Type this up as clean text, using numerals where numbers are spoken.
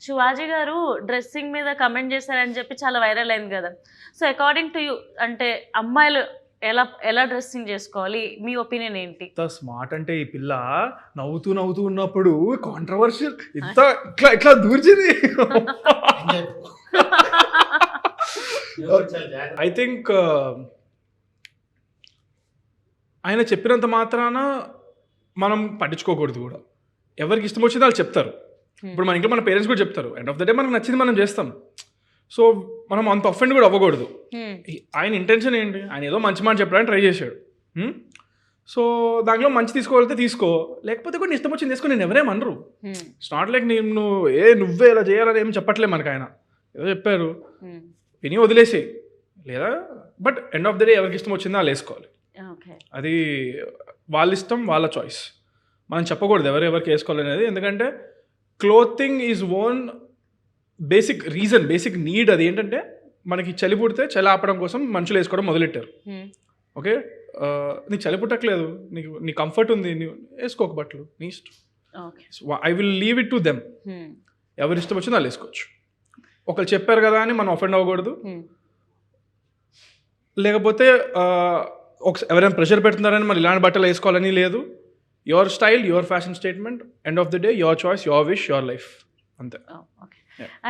శివాజీ గారు డ్రెస్సింగ్ మీద కమెంట్ చేశారని చెప్పి చాలా వైరల్ అయింది కదా. సో అకార్డింగ్ టు యూ అంటే అమ్మాయిలు ఎలా ఎలా డ్రెస్సింగ్ చేసుకోవాలి, మీ ఒపీనియన్ ఏంటి? ఇంత స్మార్ట్ అంటే ఈ పిల్ల నవ్వుతూ ఉన్నప్పుడు కాంట్రవర్షియల్ ఇంత ఇట్లా ఇట్లా దూర్చింది. ఐ థింక్ ఆయన చెప్పినంత మాత్రాన మనం పట్టించుకోకూడదు కూడా. ఎవరికి ఇష్టం వచ్చిందో వాళ్ళు చెప్తారు. ఇప్పుడు మన ఇంట్లో మన పేరెంట్స్ కూడా చెప్తారు. ఎండ్ ఆఫ్ ద డే మనకు నచ్చింది మనం చేస్తాం. సో మనం అంత అఫెండ్ కూడా అవ్వకూడదు. ఆయన ఇంటెన్షన్ ఏంటి? ఆయన ఏదో మంచి మాట చెప్పడానికి ట్రై చేశాడు. సో దాంట్లో మంచి తీసుకోగలిగితే తీసుకో, లేకపోతే కూడా ఇష్టం వచ్చింది తీసుకో. నేను ఎవరేమనరు. ఇట్స్ నాట్ లైక్ నువ్వే ఇలా చేయాలని ఏం చెప్పట్లే మనకు. ఆయన ఏదో చెప్పారు, విని వదిలేసి లేదా. But end of the day ఎవరికి ఇష్టం వచ్చిందో వాళ్ళు వేసుకోవాలి. అది వాళ్ళ ఇష్టం, వాళ్ళ చాయిస్. మనం చెప్పకూడదు ఎవరికి వేసుకోవాలనేది. ఎందుకంటే clothing is own basic reason, basic need. అది ఏంటంటే మనకి చలి పుడితే చలి ఆపడం కోసం మనుషులు వేసుకోవడం మొదలెట్టారు. ఓకే, నీకు చలి పుట్టట్లేదు, నీ కంఫర్ట్ ఉంది, నీవు వేసుకోక బట్టలు నీ ఇష్టం. I will leave it to them. ఎవరి ఇష్టం వచ్చిందో వాళ్ళు వేసుకోవచ్చు. ఒకరు చెప్పారు కదా అని మనం అఫెండ్ అవ్వకూడదు. లేకపోతే ఎవరైనా ప్రెషర్ పెడుతున్నారని మరి ఇలాంటి బట్టలు వేసుకోవాలని లేదు. Your style, your fashion statement, end of the day your choice, your wish, your life, అంతే.